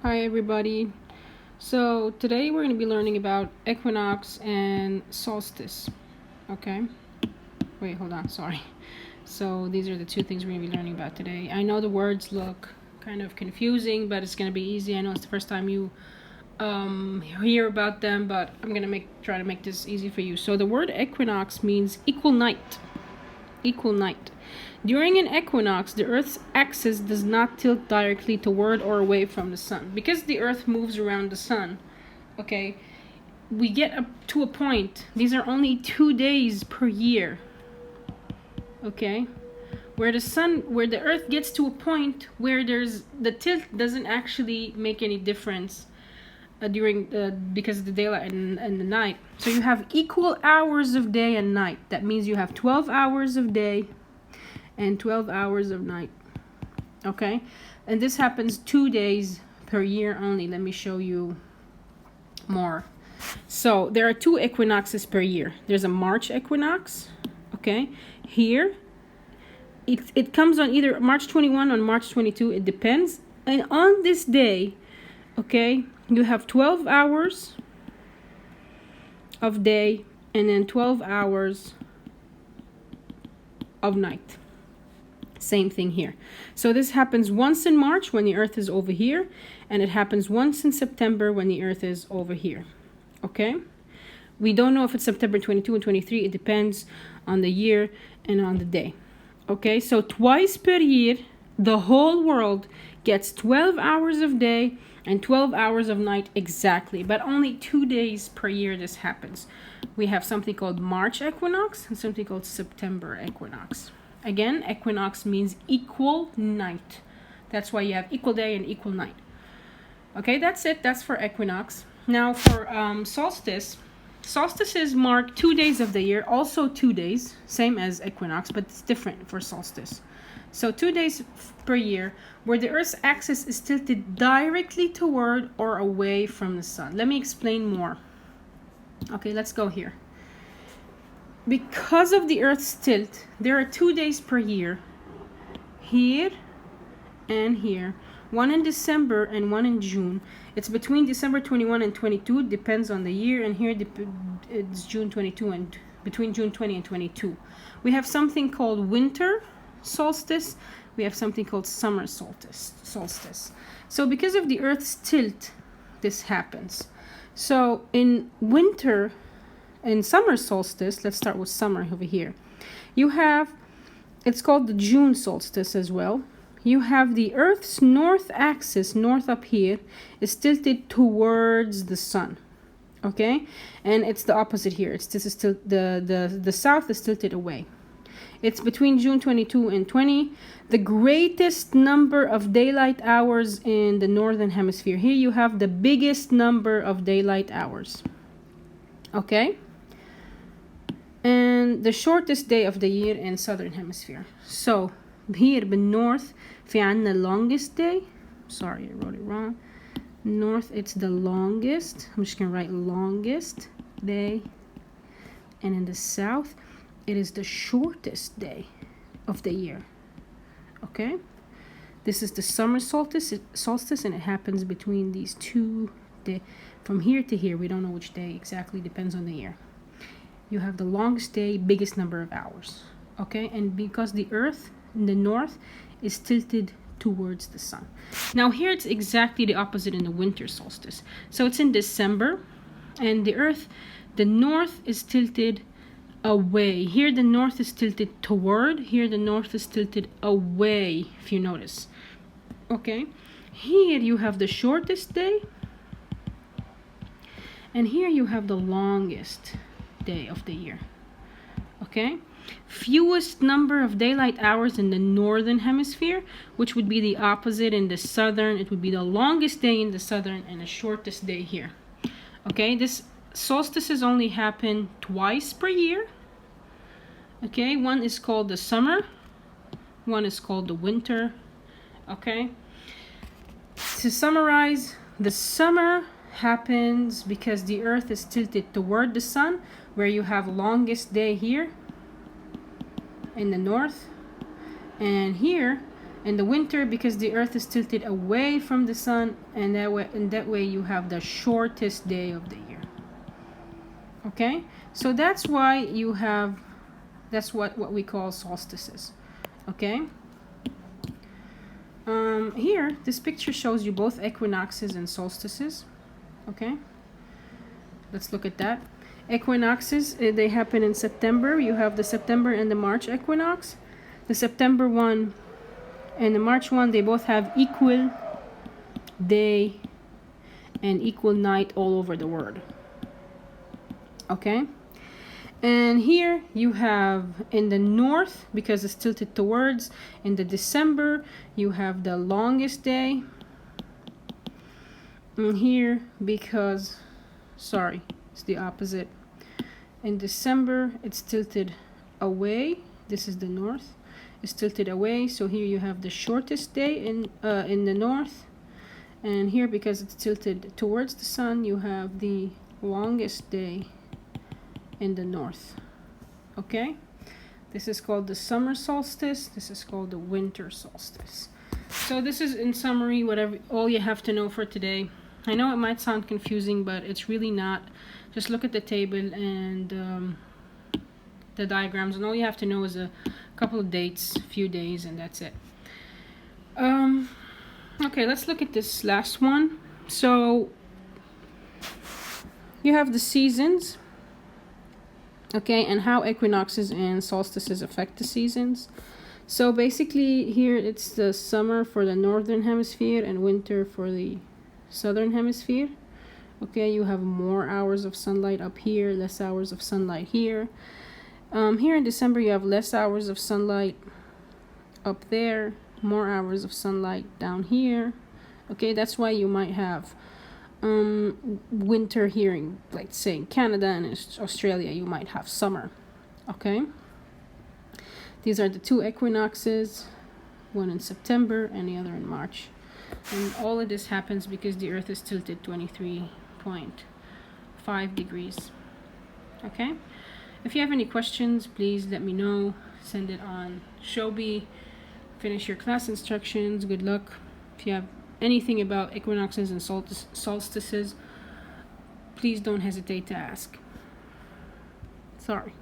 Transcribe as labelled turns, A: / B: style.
A: Hi everybody. So today we're going to be learning about equinox and solstice. Okay. Wait, hold on. Sorry. So these are the two things we're going to be learning about today. I know the words look kind of confusing, but it's going to be easy. I know it's the first time you hear about them, but I'm going to try to make this easy for you. So the word equinox means equal night. Equal night. During an equinox, the Earth's axis does not tilt directly toward or away from the sun. Because the Earth moves around the sun, okay, we get up to a point. These are only 2 days per year, okay, where the Earth gets to a point where the tilt doesn't actually make any difference because of the daylight and the night. So you have equal hours of day and night. That means you have 12 hours of day and 12 hours of night. Okay, and this happens 2 days per year only. Let me show you more. So there are 2 equinoxes per year. There's a March equinox. Okay, here it comes on either March 21 or March 22. It depends. And on this day, okay, you have 12 hours of day and then 12 hours of night. Same thing here. So this happens once in March when the Earth is over here, and it happens once in September when the Earth is over here. Okay? We don't know if it's September 22 and 23. It depends on the year and on the day. Okay? So twice per year, the whole world gets 12 hours of day and 12 hours of night exactly. But only 2 days per year this happens. We have something called March equinox and something called September equinox. Again, equinox means equal night. That's why you have equal day and equal night. Okay, that's it. That's for equinox. Now for solstice. Solstices mark 2 days of the year, also 2 days, same as equinox, but it's different for solstice. So 2 days per year where the Earth's axis is tilted directly toward or away from the sun. Let me explain more. Okay, let's go here. Because of the Earth's tilt, there are 2 days per year, here and here, one in December and one in June. It's between December 21 and 22, depends on the year, and here it's June 22 and between June 20 and 22. We have something called winter solstice. We have something called summer solstice. So because of the Earth's tilt, this happens. So in winter, in summer solstice, let's start with summer over here. You have, it's called the June solstice as well. You have the Earth's north axis, north up here, is tilted towards the sun. Okay? And it's the opposite here. This is still the south is tilted away. It's between June 22 and 20. The greatest number of daylight hours in the northern hemisphere. Here you have the biggest number of daylight hours. Okay? And the shortest day of the year in southern hemisphere. So here بالنورth في عنا longest day. Sorry, I wrote it wrong. North, it's the longest. I'm just gonna write longest day. And in the south, it is the shortest day of the year. Okay? This is the summer solstice, and it happens between these 2 days. From here to here, we don't know which day exactly, depends on the year. You have the longest day, biggest number of hours. Okay? And because the Earth in the north is tilted towards the sun. Now here it's exactly the opposite in the winter solstice. So it's in December, and the Earth, the north is tilted away. Here the north is tilted toward. Here the north is tilted away, if you notice. Okay? Here you have the shortest day, and here you have the longest day of the year. Okay? Fewest number of daylight hours in the northern hemisphere, which would be the opposite in the southern. It would be the longest day in the southern and the shortest day here. Okay? This solstices only happen twice per year. Okay? One is called the summer. One is called the winter. Okay? To summarize, the summer happens because the Earth is tilted toward the sun, where you have longest day here in the north, and here In the winter, because the earth is tilted away from the sun, and that way you have the shortest day of the year. Okay, so that's why you have, that's what we call solstices. Okay, here this picture shows you both equinoxes and solstices. Okay, let's look at that. Equinoxes, they happen in September. You have the September and the March equinox. The September one and the March one, they both have equal day and equal night all over the world. Okay, and here you have in the north, because it's tilted towards, in the December you have the longest day. And here, because, sorry, it's the opposite. In December it's tilted away. This is the north. It's tilted away, so here you have the shortest day in the north, and here, because it's tilted towards the sun, you have the longest day in the north. Okay, this is called the summer solstice. This is called the winter solstice. So this is, in summary, whatever all you have to know for today. I know it might sound confusing, but it's really not. Just look at the table and the diagrams, and all you have to know is a couple of dates, a few days, and that's it. Okay, let's look at this last one. So you have the seasons. Okay, and how equinoxes and solstices affect the seasons. So basically here it's the summer for the northern hemisphere and winter for the southern hemisphere. Okay, you have more hours of sunlight up here, less hours of sunlight here. Here in December you have less hours of sunlight up there, more hours of sunlight down here. Okay, that's why you might have winter here in, like, say, in Canada, and in Australia you might have summer. Okay, these are the two equinoxes, one in September and the other in March, and all of this happens because the earth is tilted 23.5 degrees. Okay, if you have any questions, please let me know. Send it on Shobi. Finish your class instructions. Good luck. If you have anything about equinoxes and solstices, please don't hesitate to ask. Sorry.